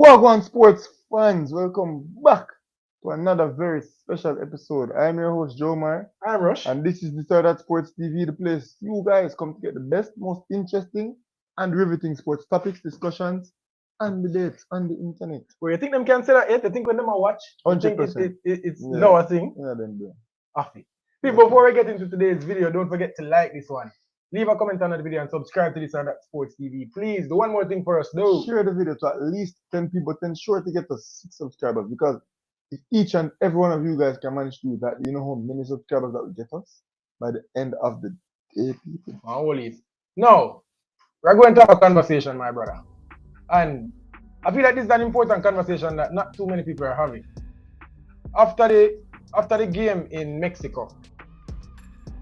Wagwan sports fans, welcome back to another very special episode. I'm your host Jomar, I'm Rush. and this is the Third at Sports TV, the place you guys come to get the best, most interesting, and riveting sports topics, discussions, and debates on the internet. Well, you think them can say that yet? You think when them a watch, you think 100%. it's Yeah, now a thing? yeah, then bro. Afi. Before we get into today's video, don't forget to like this one. Leave a comment on the video and subscribe to this on that Sports TV. Please, do one more thing for us, though. Share the video to at least 10 people, 10 sure to get us 6 subscribers because if each and every one of you guys can manage to do that, you know how many subscribers that will get us by the end of the day, people. Holy. Now, we're going to have a conversation, my brother. And I feel like this is an important conversation that not too many people are having. After the game in Mexico,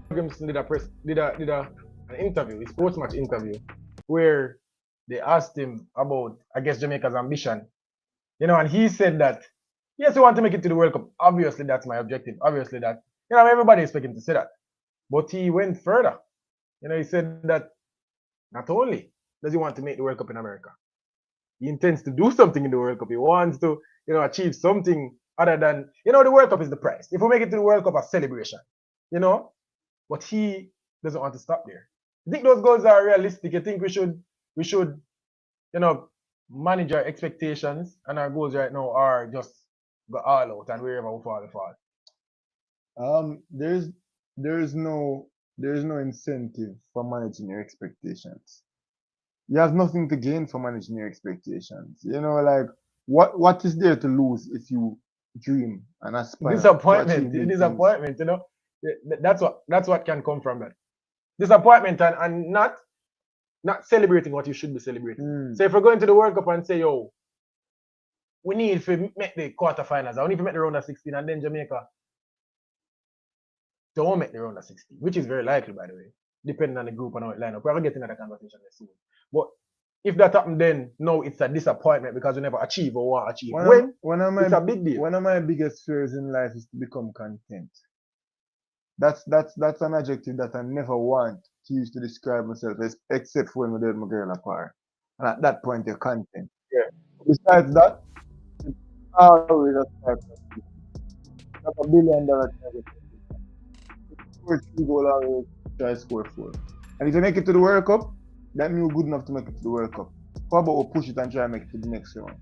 Hallgrimson did an interview, a sports match interview, where they asked him about, I guess, Jamaica's ambition. And he said that, yes, we want to make it to the World Cup. Obviously, that's my objective. Obviously, that, everybody is expecting to say that. But he went further. He said that not only does he want to make the World Cup in America, he intends to do something in the World Cup. He wants to, achieve something other than, the World Cup is the prize. If we make it to the World Cup, a celebration, But he doesn't want to stop there. You think those goals are realistic? You think we should, manage our expectations, and our goals right now are just go all out and wherever we fall, we fall. There's no incentive for managing your expectations. You have nothing to gain for managing your expectations. Like what is there to lose if you dream and aspire? Disappointment, That's what can come from that. Disappointment and not celebrating what you should be celebrating. So if we're going to the World Cup and say, yo, we need to make the quarterfinals, we need to make the round of 16, and then Jamaica don't make the round of 16, which is very likely, by the way, depending on the group and how it line up. We're going to get into that conversation soon. But if that happened, then no, it's a disappointment because you never achieve or want to achieve. It's a big deal. One of my biggest fears in life is to become content. That's an adjective that I never want to use to describe myself, except for when we did my girl apart. And at that point, you're content. Yeah. Besides that, it's always a start. Like $1 billion target. Score 3 goals, always try to score 4. And if you make it to the World Cup, that means you're good enough to make it to the World Cup. How about we push it and try and make it to the next round?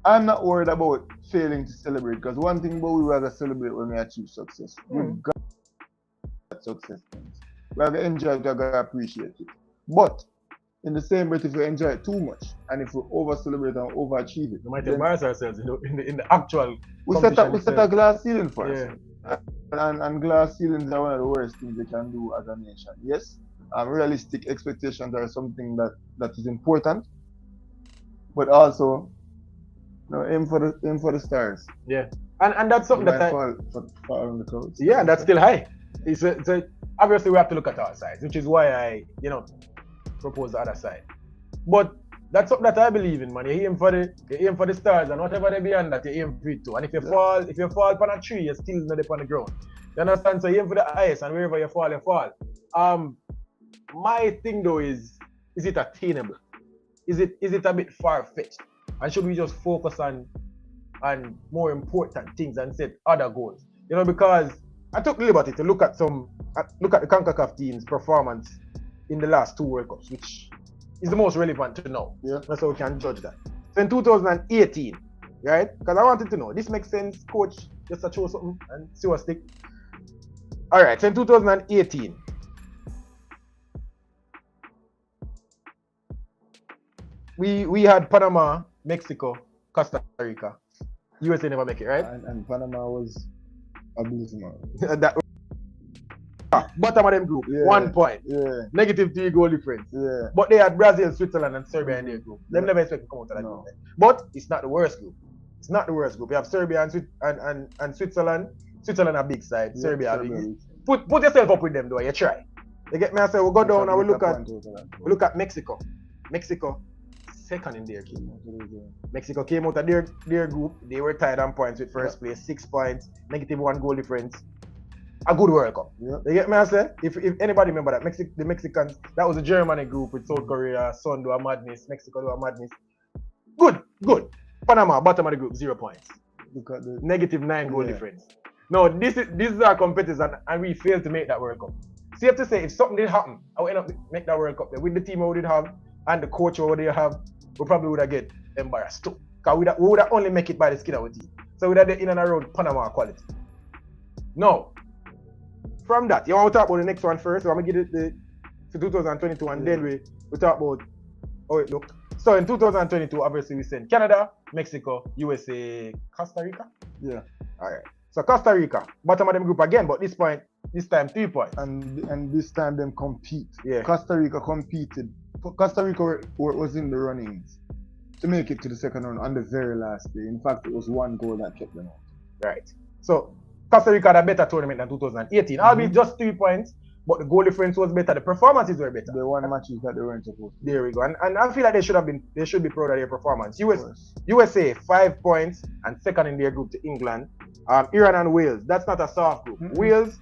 I'm not worried about failing to celebrate because one thing about we rather celebrate when we achieve success. We've got success. We have to enjoy it, we have to appreciate it. But in the same breath, if we enjoy it too much and if we over celebrate and overachieve it, we might embarrass ourselves in the actual. We set a glass ceiling for us. Yeah. And glass ceilings are one of the worst things they can do as a nation. Yes, realistic expectations are something that is important, but also aim for the stars. Yeah, and that's something that fall on the clouds. Yeah, that's still high. It's obviously we have to look at our sides, which is why I propose the other side. But that's something that I believe in, man. You aim for the stars, and whatever they beyond that, you aim for it too. And if you fall upon a tree, you're still not upon the ground. You understand? So you aim for the highest, and wherever you fall, you fall. My thing though is it attainable? Is it a bit far-fetched? And should we just focus on more important things and set other goals? Because I took the liberty to look at the CONCACAF team's performance in the last 2 World Cups, which is the most relevant to know. Yeah. That's how we can judge that. So in 2018, right? Because I wanted to know, this makes sense, coach, just to show something and see what stick. All right, so in 2018, we had Panama, Mexico, Costa Rica. USA never make it, right? And Panama was abysmal. Bottom of them group, 1 point. Yeah. -3 goal difference. Yeah. But they had Brazil, Switzerland, and Serbia in their group. Them never expect to come out of that group. But it's not the worst group. It's not the worst group. You have Serbia and Switzerland. Switzerland a big side. Yeah, Serbia a big. Put yourself up with them though. You try. You get me? I say we'll go down and we look at Mexico. Mexico second in their group. Mexico came out of their group. They were tied on points with first place, 6 points, -1 goal difference. A good World Cup. Yeah. You get me? I say, if anybody remember that, the Mexicans, that was a Germany group with South Korea, Son do a madness, Mexico do a madness. Good. Panama, bottom of the group, 0 points. Look at the -9 goal Yeah. difference. No, this is our competitors, and we failed to make that World Cup. Safe to say, if something did happen, I would end up make that World Cup there. With the team we did have and the coach we did have, we probably would have get embarrassed too. Because we would have only make it by the skin of our team. So we'd have the in and around Panama quality. Now, from that, you want to talk about the next one first? So I'm going to give it for 2022, and then we talk about how it looked. So in 2022, obviously we sent Canada, Mexico, USA, Costa Rica. Yeah. All right. So Costa Rica, bottom of them group again, but this time 3 points. And this time them compete. Yeah. Costa Rica competed. Costa Rica was in the runnings to make it to the second round on the very last day. In fact, it was one goal that kept them out. Right. So Costa Rica had a better tournament than 2018. Albeit just 3 points, but the goal difference was better. The performances were better. They won matches that they weren't supposed to. There we go. And I feel like they should be proud of their performance. USA 5 points and second in their group to England. Iran and Wales. That's not a soft group. Wales,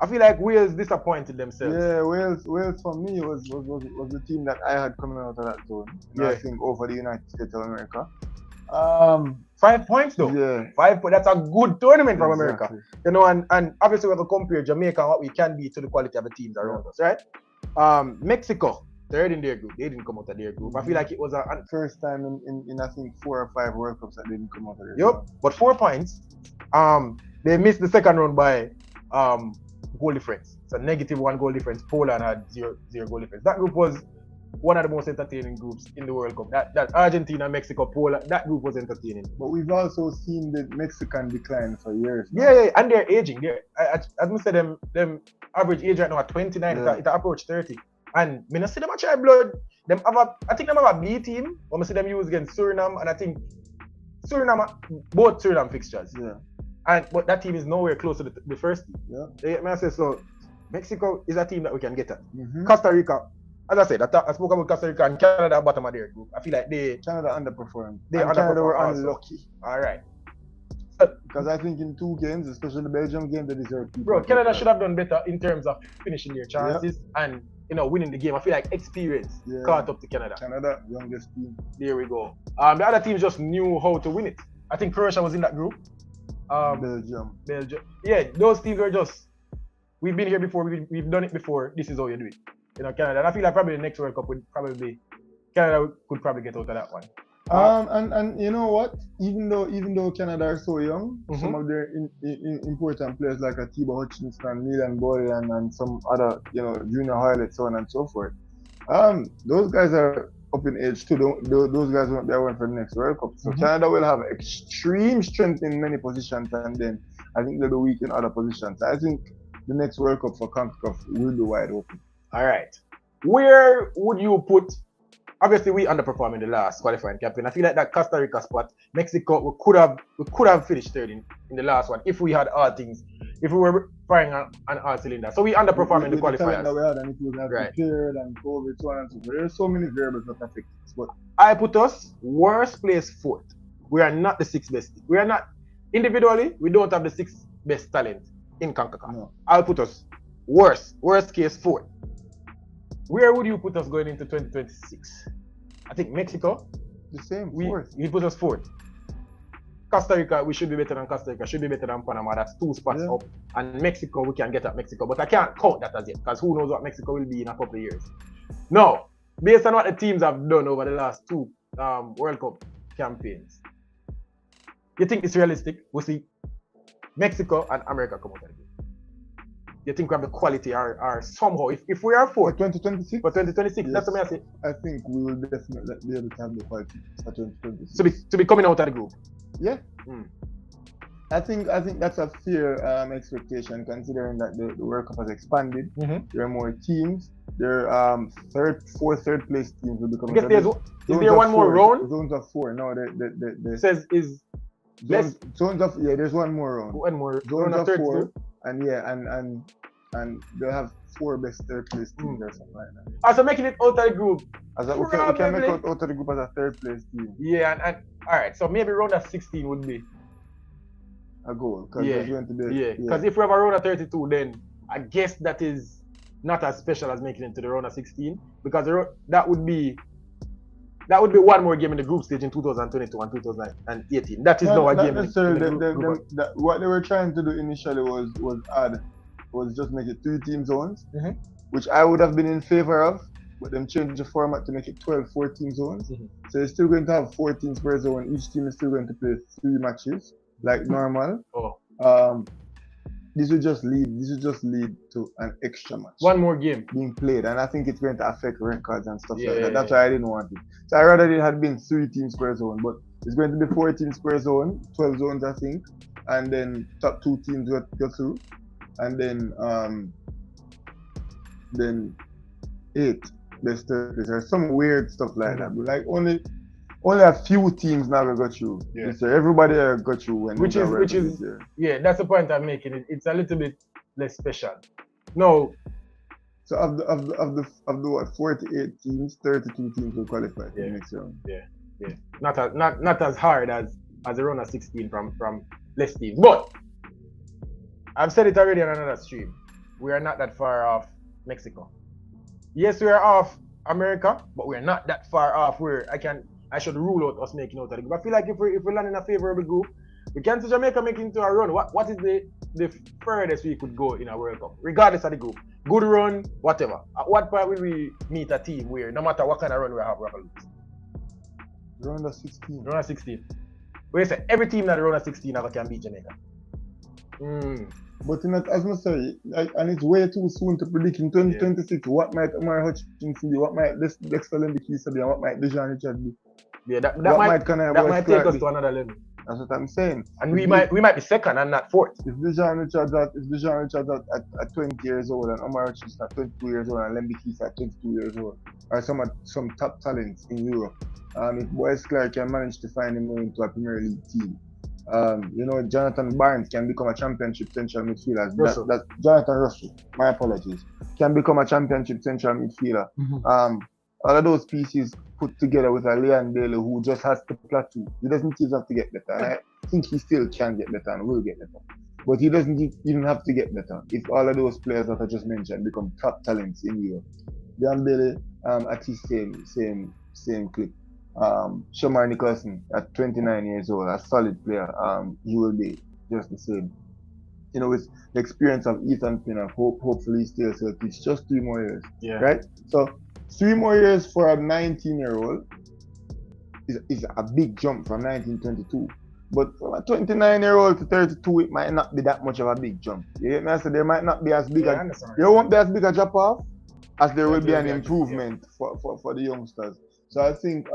I feel like Wales disappointed themselves. Yeah, Wales for me was the team that I had coming out of that zone. Yeah. I think over the United States of America. 5 points though. Yeah. 5 points. That's a good tournament from Exactly. America. You know, and obviously we have to compare Jamaica and what we can be to the quality of the teams around us, right? Mexico, third in their group. They didn't come out of their group. I feel like it was a First time in I think 4 or 5 World Cups that didn't come out of their Yep, zone. but 4 points. They missed the second round by goal difference. So -1 goal difference. Poland had 0 goal difference. That group was one of the most entertaining groups in the World Cup. That Argentina, Mexico, Poland, that group was entertaining. But we've also seen the Mexican decline for years now. Yeah, and they're aging. As I said, them average age right now at 29. Yeah. It approach 30. And I see them a try blood. I think them have a B team. But I see them use against Suriname, and I think both Suriname fixtures. Yeah. But that team is nowhere close to the first team. Yeah. I say so. Mexico is a team that we can get at. Mm-hmm. Costa Rica, as I said, I spoke about Costa Rica and Canada at bottom of their group. I feel like Canada underperformed. Canada were also. unlucky. All right. Because I think in 2 games, especially the Belgium game, they deserve to. Bro, Canada should have done better in terms of finishing their chances and winning the game. I feel like experience caught up to Canada. Canada, youngest team. There we go. The other teams just knew how to win it. I think Croatia was in that group. Belgium. Yeah, those teams were just. We've been here before. We've done it before. This is how you do it. Canada. And I feel like probably the next World Cup would probably be Canada could probably get out of that one. And you know what? Even though Canada are so young, some of their important players like Atiba Hutchinson, Milan Boyan, and some other junior highlights, so on and so forth. Those guys are up in age too. Those guys won't be around for the next World Cup. So Canada will have extreme strength in many positions, and then I think they'll be weak in other positions. I think the next World Cup for CONCACAF will be wide open. All right. Where would you put? Obviously, we underperformed in the last qualifying campaign. I feel like that Costa Rica spot, Mexico, we could have finished third in the last one if we had all things, if we were firing on all cylinders. So we underperformed in the qualifiers. That we had, and it was prepared and COVID, so on and so forth. There's so many variables that affect us. But I put us worst place 4th. We are not the 6th best. We are not individually. We don't have the 6th best talent in CONCACAF. No. I'll put us worst case 4th. Where would you put us going into 2026? I think Mexico. The same, 4th. You put us 4th. Costa Rica, we should be better than Costa Rica, should be better than Panama. That's 2 spots up. And Mexico, we can get at Mexico. But I can't count that as yet, because who knows what Mexico will be in a couple of years. Now, based on what the teams have done over the last 2 World Cup campaigns, you think it's realistic? We'll see Mexico and America come out of it. You think we have the quality or somehow, if we are 4th for 2026? For 2026, that's what I say. I think we will definitely be able to have the quality for 2026. To be coming out of the group. Yeah. I think that's a fair expectation, considering that the World Cup has expanded. There are more teams. There are 4 third place teams will be coming. I guess is there one more round? Zones of 4. No, it says is zones of there's one more round. One more zones of of 4, and they'll have 4 best third place teams or something like that. So making it out of the group. We can make out of the group as a 3rd place team. Yeah, and all right. So maybe round of 16 would be a goal, because there's going to be because if we have a round of 32, then I guess that is not as special as making it to the round of 16, because that would be that would be one more game in the group stage in 2022 and 2018. That is now a Not game necessarily. in the group. What they were trying to do initially was just make it 3 team zones, which I would have been in favor of, but them changed the format to make it 12 4-team zones. So you're still going to have 4 teams per zone. Each team is still going to play 3 matches like normal. This will just lead to an extra match. One more game being played, and I think it's going to affect records and stuff like that. That's why I didn't want it. So I rather it had been 3 teams per zone, but it's going to be 4 teams per zone, 12 zones I think, and then top 2 teams go through, and then 8 best 30. There's some weird stuff like that, but like only a few teams now got through. Yeah. So everybody got through when which is that's the point I'm making. It's a little bit less special. No. So of the what 48 teams, 32 teams will qualify for the next round. Yeah. Not as hard as a round of 16 from less teams. But I've said it already on another stream. We are not that far off Mexico. Yes, we are off America, but we're not that far off where I should rule out us making out of the group. I feel like if we land in a favorable group, we can see Jamaica making into a run. What is the furthest we could go in a World Cup, regardless of the group? Good run, whatever. At what point will we meet a team where no matter what kind of run we have, we're going to lose? Round of 16. Round of 16. Where you say every team that round of 16 can beat Jamaica. But as I say, and it's way too soon to predict in 2026 what might Omar Hutchinson be, what might Dexter Lembikisa be, and what might Dejan Richard be. Yeah, that might take us to another level. That's what I'm saying. And we might be second and not fourth. If Dejan Richard at 20 years old and Omar Hutchinson at 22 years old and Lembikisa at 22 years old, or some top talents in Europe, if Boyce Clark can manage to find him into a Premier League team. Jonathan Barnes can become a championship central midfielder. That's Jonathan Russell, my apologies, can become a championship central midfielder. All of those pieces put together with a Leon Bailey who just has to plateau. He doesn't even have to get better. And I think he still can get better and will get better. But he doesn't even have to get better if all of those players that I just mentioned become top talents in Europe. Leon Bailey at his same clip. Shamar Nicholson at 29 years old, a solid player. He will be just the same. With the experience of Ethan Pinnock, hopefully he stays healthy. It's just 3 more years. Yeah. Right? So 3 more years for a 19-year-old is a big jump from 1922. But from a 29-year-old to 32, it might not be that much of a big jump. You get me? So there might not be as big there won't be as big a drop off as there will be an improvement for the youngsters. So I think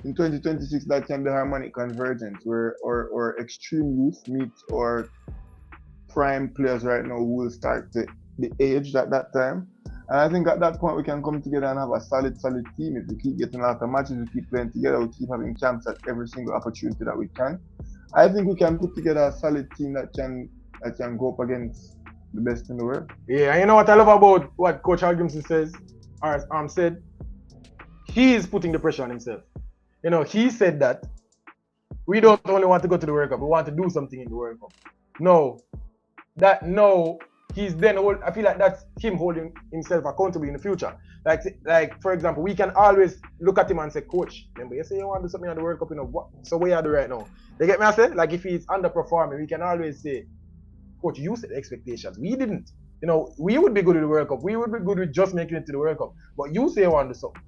in 2026 that can be harmonic convergence where or extreme youth meets or prime players right now who will start the age at that time. And I think at that point we can come together and have a solid team. If we keep getting a lot of matches, we keep playing together, we keep having champs at every single opportunity that we can. I think we can put together a solid team that can go up against the best in the world. Yeah, and you know what I love about what Coach Hallgrimson says or said? He is putting the pressure on himself. He said that we don't only want to go to the World Cup, we want to do something in the World Cup. He's then I feel like that's him holding himself accountable in the future. Like for example, we can always look at him and say, Coach, remember you say you want to do something on the World Cup, what? So where are you right now? You get me? I say, like if he's underperforming, we can always say, Coach, you set expectations. We didn't. We would be good with the World Cup. We would be good with just making it to the World Cup. But you say you want to do something.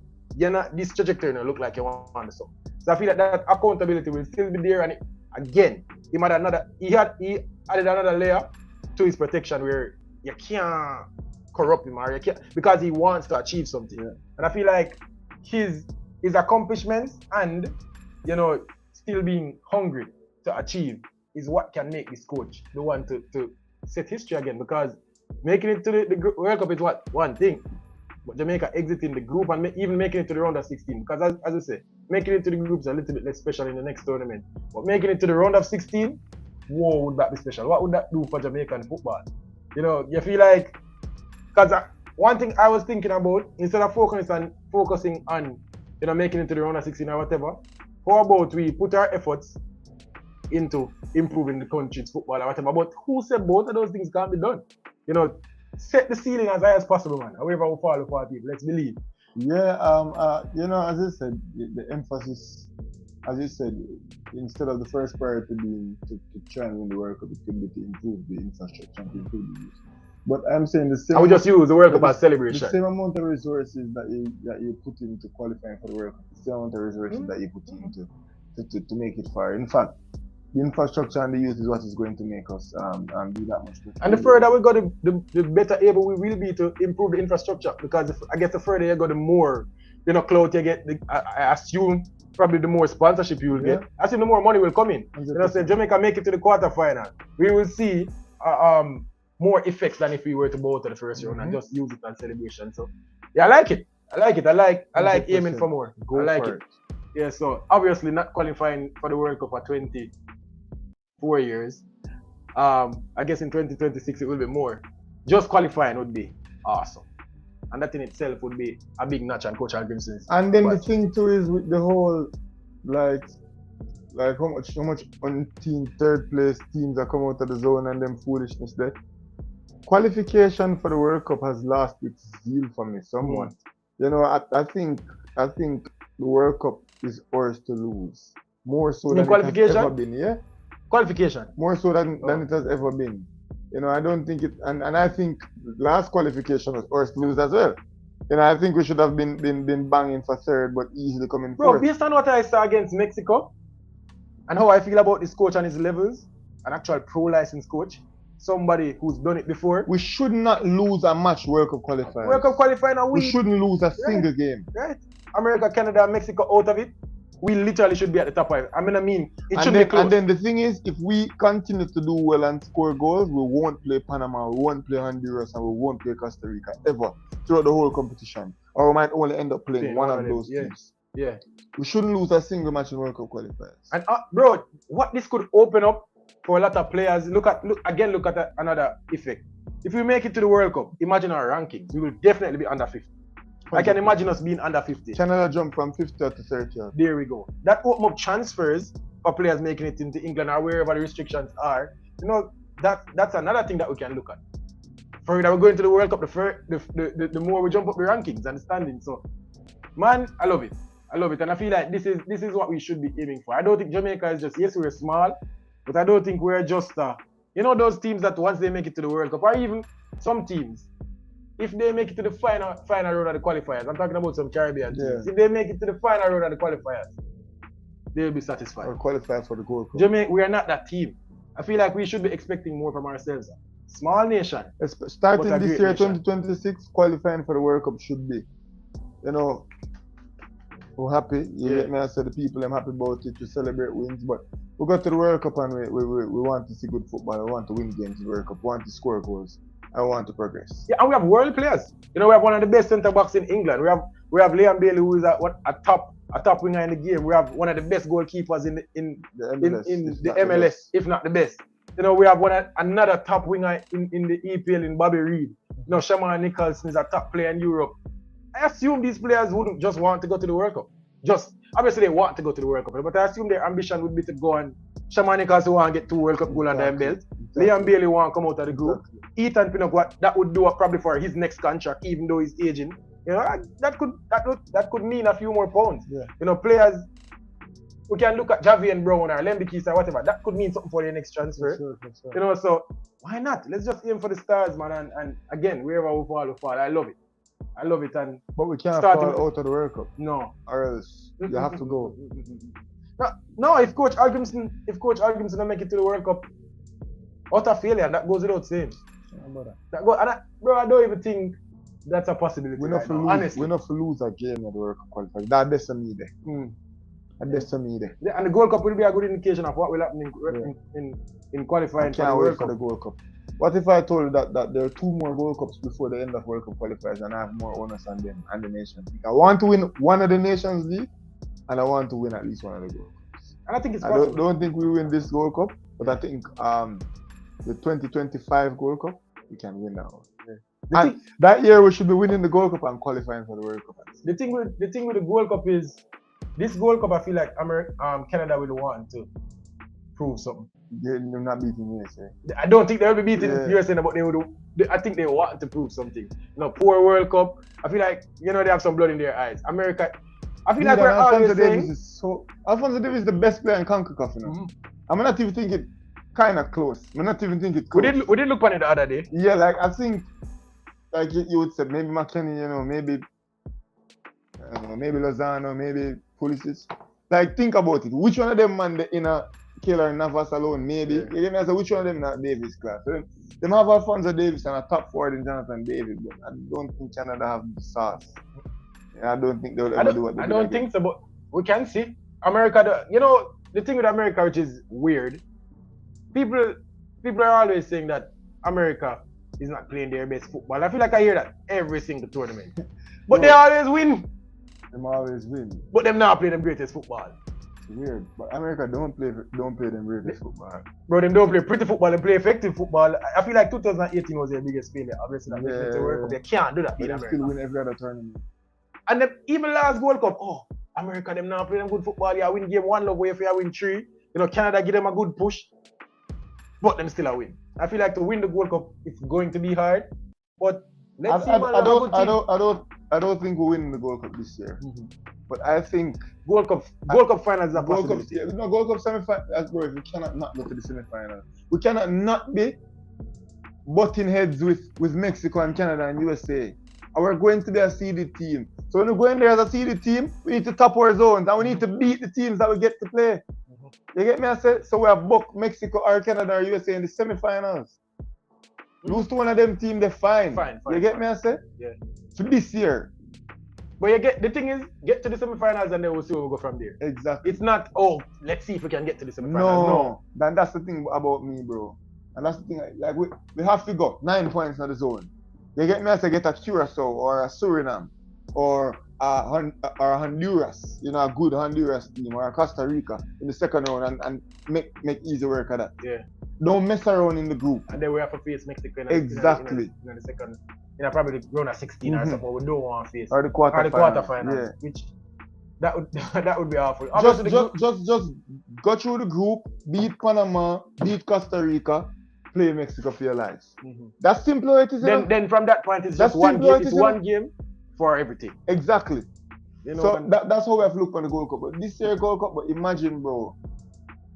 This trajectory look like you want to do something. So I feel like that accountability will still be there. And again, he added another layer to his protection where you can't corrupt him or you can't, because he wants to achieve something. Yeah. And I feel like his accomplishments and still being hungry to achieve is what can make this coach the one to set history again, because making it to the World Cup is one thing, but Jamaica exiting the group and even making it to the round of 16, because as I say, making it to the group is a little bit less special in the next tournament, but making it to the round of 16, whoa, would that be special? What would that do for Jamaican football? You feel like, because one thing I was thinking about, instead of focusing on making it to the round of 16 or whatever, how about we put our efforts into improving the country's football or whatever? But who said both of those things can't be done? Set the ceiling as high as possible, man. However we fall people, let's believe. Yeah, as I said, the emphasis, as you said, instead of the first priority being to try and win the World Cup, it could be to improve the infrastructure and to improve the use. But I'm saying I would just use the World Cup as the celebration. same amount of resources that you put into qualifying for the World Cup, the same amount of resources that you put into to make it far. In fact, the infrastructure and the youth is what is going to make us do that much better. And the further we go, the better able we will be to improve the infrastructure. Because I guess the further you go, the more clout you get. I assume probably the more sponsorship you will get. I assume the more money will come in. 100%. Say Jamaica make it to the quarterfinal, we will see more effects than if we were to go to the first round and just use it as celebration. So yeah, I like it. I like aiming for more. Go I like for it. Yeah, so obviously not qualifying for the World Cup for 24 years. I guess in 2026 it will be more. Just qualifying would be awesome. And that in itself would be a big notch on Coach Hallgrimson. And then the thing too is with the whole like how much on team third place teams are come out of the zone and them foolishness there. Qualification for the World Cup has lost its zeal for me somewhat. I think the World Cup is ours to lose. More so than it has ever been, yeah? Qualification. More so than it has ever been. I don't think it and I think last qualification was ours to lose as well. I think we should have been banging for third, but easily coming fourth. Bro, based on what I saw against Mexico and how I feel about this coach and his levels, an actual pro-licensed coach, somebody who's done it before. We should not lose a match World Cup qualifying. World Cup qualifying, and we shouldn't lose a single game. Right. America, Canada, Mexico out of it. We literally should be at the top 5. It should be close. And then the thing is, if we continue to do well and score goals, we won't play Panama, we won't play Honduras, and we won't play Costa Rica ever throughout the whole competition. Or we might only end up playing one of those teams. Yeah. We shouldn't lose a single match in World Cup qualifiers. And bro, what this could open up for a lot of players. Look at another effect. If we make it to the World Cup, imagine our rankings. We will definitely be under 50. I can imagine us being under 50. Canada jump from 50 to 30. There we go. That open up transfers for players making it into England or wherever the restrictions are. That's another thing that we can look at. Further we're going to the World Cup, the more we jump up the rankings and the standings. So, man, I love it. And I feel like this is what we should be aiming for. I don't think Jamaica is just, yes, we're small, but I don't think we're just those teams that once they make it to the World Cup, or even some teams, if they make it to the final round of the qualifiers, I'm talking about some Caribbean teams. If they make it to the final round of the qualifiers, they'll be satisfied. Or qualify for the Gold Cup. Jamaica, we are not that team. I feel like we should be expecting more from ourselves. Small nation. Starting this year, 2026, qualifying for the World Cup should be. We're happy. I said the people, I'm happy about it to celebrate wins, but we got to the World Cup and we want to see good football. We want to win games in the World Cup. We want to score goals. I want to progress. Yeah, and we have world players. We have one of the best centre backs in England. We have Liam Bailey, who is a top winger in the game. We have one of the best goalkeepers in the MLS, if not the best. We have another top winger in the EPL in Bobby Reid. Shaman Nicholson is a top player in Europe. I assume these players wouldn't just want to go to the World Cup. Obviously they want to go to the World Cup, but I assume their ambition would be to go and Shaman Nicholson want to get 2 World Cup goals under their belt. Liam Bailey want to come out of the group. Ethan Pinnock, that would do probably for his next contract, even though he's aging. That could mean a few more pounds. Yeah. Players, we can look at Javian Brown or Lembikis or whatever. That could mean something for their next transfer. For sure. So why not? Let's just aim for the stars, man. And again, wherever we fall, we fall. I love it. But we can't fall out of the World Cup. No. Or else you have to go. No, if Coach Hallgrimson don't make it to the World Cup, utter failure, that goes without saying. I don't even think that's a possibility. We're not to lose a game at the World Cup qualifiers. That's me there. That's me there. And the Gold Cup will be a good indication of what will happen in qualifying for the World Cup. The Gold Cup. What if I told you that there are 2 more Gold Cups before the end of World Cup qualifiers and I have more onus on them and the Nations League? I want to win one of the Nations League and I want to win at least one of the Gold Cups. And I think it's possible. I don't think we win this Gold Cup, but I think the 2025 Gold Cup, we can win that one. Yeah. That year we should be winning the Gold Cup and qualifying for the World Cup. The thing with the Gold Cup is, this Gold Cup, I feel like Canada will want to prove something. They're not beating USA. I don't think they'll be beating USA, but they would I think they want to prove something. Poor World Cup. I feel like they have some blood in their eyes. America. I feel like we're always saying. Alphonso Davies is the best player in CONCACAF, I'm not even think it kind of close. I'm not even think it close. We did look on it the other day. Yeah, like I think, like you would say, maybe McKennie, maybe Lozano, maybe Pulisic. Like think about it. Which one of them man in a Keylor Navas alone? Maybe. Yeah. You know, so which one of them not Davis class? So them have Alphonso Davis and a top forward in Jonathan David, but I don't think Canada have the sauce. I don't think they'll ever do what they do. I don't think so, but we can see. America, the thing with America, which is weird, people are always saying that America is not playing their best football. I feel like I hear that every single tournament. But they always win. Them always win. But them not play them greatest football. It's weird. But America don't play them greatest football. Bro, them don't play pretty football, they play effective football. I feel like 2018 was their biggest failure. Obviously, they can't do that in America. They still win every other tournament. And then even last World Cup, America them now play them good football. You win game 1 love way if you win 3. Canada give them a good push. But them still a win. I feel like to win the World Cup, it's going to be hard. But let's see. I don't think we'll win the World Cup this year. But I think World Cup finals is a possibility. World Cup semi-finals, bro. We cannot not go to the semi-finals. We cannot not be butting heads with Mexico and Canada and USA. And we're going to be a seeded team. So when we go in there as a seeded team, we need to top our zones and we need to beat the teams that we get to play. You get me? I said, so we have booked Mexico or Canada or USA in the semi-finals. Lose to one of them teams, they're fine. You get me? I said? Yeah. For this year. But the thing is, get to the semi-finals and then we'll see where we go from there. Exactly. It's not, let's see if we can get to the semi-finals. No. Then that's the thing about me, bro. And that's the thing, like we have to go 9 points in the zone. You get me? I say get a Curacao or a Suriname or a Honduras, a good Honduras team, or a Costa Rica in the second round and make easy work of that. Yeah. Don't mess around in the group. And then we have to face Mexico in exactly. In the second, probably the round of 16 or something. We don't want to face. Or the quarterfinals. Yeah. Which that would be awful. Just go through the group, beat Panama, beat Costa Rica, play Mexico for your lives. That's simple it is. Then from that point it's just one game. It's one game for everything. Exactly. So that's how we have to look on the Gold Cup. But this year Gold Cup, but imagine, bro,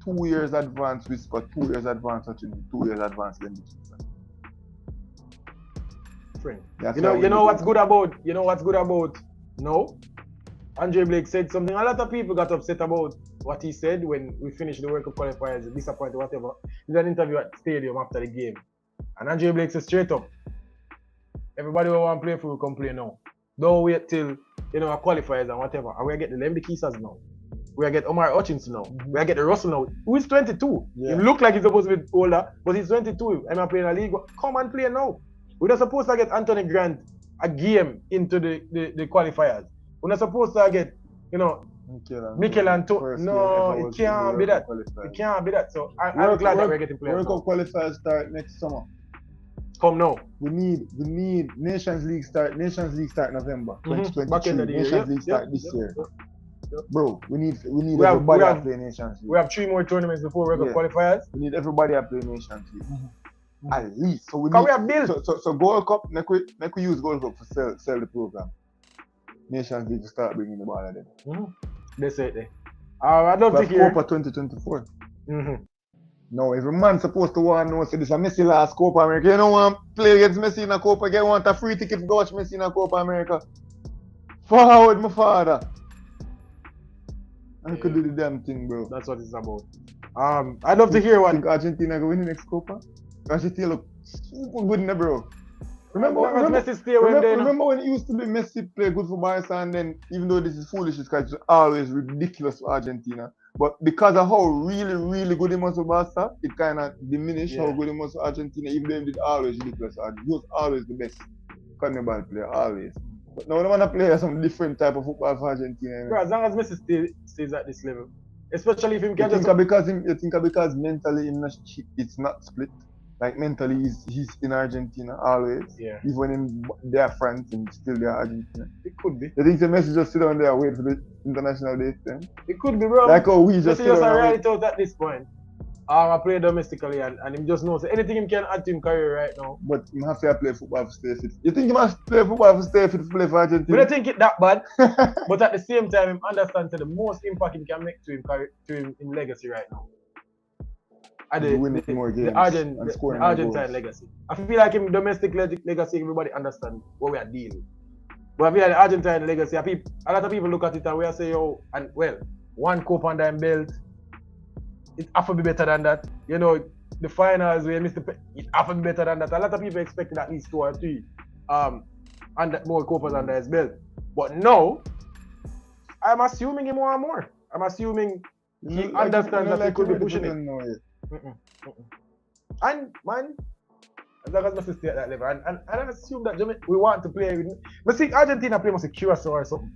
2 years advance we score, 2 years advance actually, 2 years advance then. Friend. You know what's good about no? Andre Blake said something. A lot of people got upset about what he said when we finished the World Cup qualifiers, disappointed, whatever. He did an interview at the stadium after the game. And Andre Blake said straight up, everybody who want to play for will come play now. Don't wait till our qualifiers and whatever. And we get the Lemby Kisas now. We get Omar Hutchinson now. We get the Russell now. Who is 22? Yeah. He look like he's supposed to be older, but he's 22. I'm not playing a league. Come and play now. We're not supposed to get Anthony Grant a game into the qualifiers. We're not supposed to get, Mikel Antonio. No, it can't be that. It can't be that. So I'm glad that we're getting players. World Cup qualifiers start next summer. Come now. We need Nations League start November 2023. Nations League start this year. Bro, we need everybody to play Nations League. We have 3 more tournaments before World Cup qualifiers. We need everybody to play Nations League. At least. So we have bills. So Gold Cup, make we use Gold Cup for sell the program. Nations League to start bringing the ball at them. They say it there. I'd love to hear. Copa 2024. No, every man supposed to want to know, this is a Messi last Copa America. You don't want to play against Messi in a Copa, you want a free ticket to go watch Messi in a Copa America. Forward, my father. I could do the damn thing, bro. That's what it's about. I'd love to hear what. Think Argentina going to win the next Copa? Argentina look super good in there, bro. Remember when it used to be Messi play good for Barca, and then even though this is foolish, it's because it's always ridiculous for Argentina. But because of how really, really good he was for Barca, it kind of diminished how good he was for Argentina, even though he did always ridiculous. He was always the best carnival player, always. But now they want to play some different type of football for Argentina. Bro, as long as Messi stays at this level, especially if him get you think because mentally it's not split. Like mentally, he's in Argentina always. Yeah. Even when they're France and still they're Argentina. It could be. You think the Messi just sit down there and wait for the international date then? It could be, bro. Like how we just sit down and write it out at this point. I play domestically and him just knows anything him can add to him career right now. But you have to play football to stay fit. You think you must play football to stay fit to play for We Argentina? don't think it that bad, but at the same time, him understand the most impact he can make to him career, to him legacy right now. Winning more games and scoring more Argentine goals. legacy. I feel like him domestic legacy, everybody understand what we are dealing. But I feel like the Argentine legacy, a lot of people look at it and we are say, yo, and well, one cup under him belt, it have to be better than that. You know, the finals where it have to be better than that. A lot of people expected at least 2 or 3 and more cups under his belt. But now, I'm assuming him more and more. I'm assuming he understands that he could be pushing it. And man, as long as we stay at that level, and I assume that we want to play with. But see, Argentina play must be Curacao or something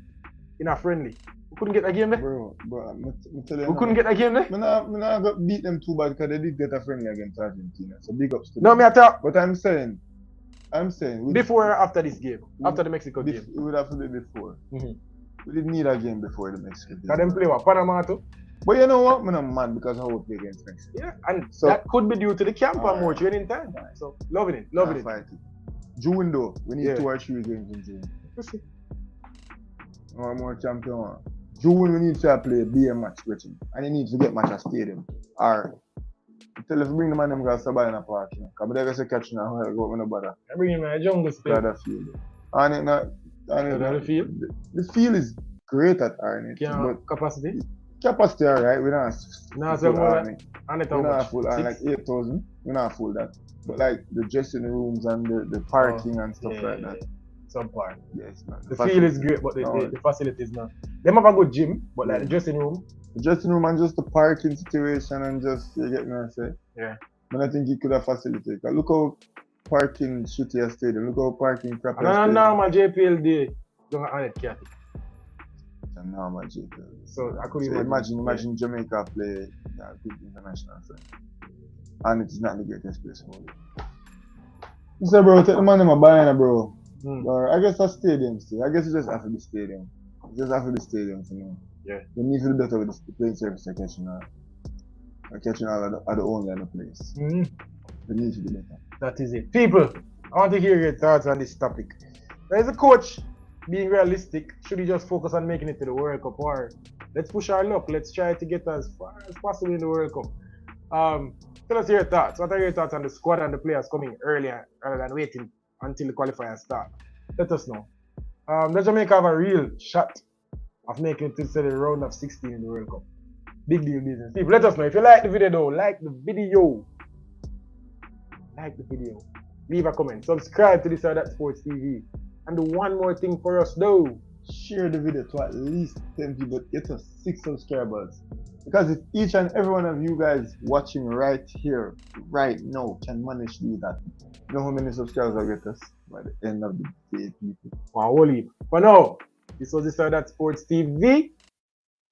in a friendly. We couldn't get a game there. Bro, I'm telling you. We couldn't get a game there. I'm not going to beat them too bad because they did get a friendly against Argentina. So big ups to them. No, me attack. But I'm saying. Before or after this game? After the Mexico game? We would have to do it before. We didn't need a game before the Mexico game. Can them play what? Panama too? But you know what? I'm not mad because I would play against Mexico. Yeah, and so, that could be due to the camp and more training time. Right. So, loving it. June though, we need 2 or 3 games in June. We'll see. One more champion. June, we need to play a match with him. And he needs to get match at stadium. Or, tell us bring the man them guys to buy in a park. Because they're going to catch now. I go with no bother. I bring him in a jungle space. And it not. The field? The field is great at Arnett. But capacity? Capacity, alright, we don't have full Arnett. We don't have full Arnett, like 8,000. We don't have full that. But like the dressing rooms and the parking and stuff like that. Some part. Yes, man. The field is great, but the facilities not. They have a good gym, but like the dressing room. The dressing room and just the parking situation and just, you get me what I say? Yeah. But I think it could have facilitated. Look how parking shitty at stadium. Look how parking crap at stadium. No, my JPLD don't have Arnett Kiatic. Normal JPL. So I could imagine Jamaica play a good international friend. And it is not the greatest place for it. You say, bro, take the money I'm buying, bro. Or I guess that's stadium still. I guess you just have to be stadium. You just have to be stadium for me. Yeah. You need to do better with the playing service they're catching all at the only other place. You need to do better. That is it. People, I want to hear your thoughts on this topic. There is a coach being realistic, should he just focus on making it to the World Cup, or let's push our luck, let's try to get as far as possible in the World Cup? Tell us your thoughts. What are your thoughts on the squad and the players coming earlier rather than waiting until the qualifiers start? Let us know. Does Jamaica have a real shot of making it to the round of 16 in the World Cup? Big deal business. People, let us know. If you like the video though, like the video. Leave a comment. Subscribe to this or that Sports TV. And do one more thing for us though. Share the video to at least 10 people. Get us 6 subscribers. Because if each and every one of you guys watching right here, right now, can manage to do that, you know how many subscribers will get us by the end of the day, people? Wow, holy. For now, this was this or that Sports TV.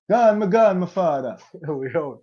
Gone, my father. We out.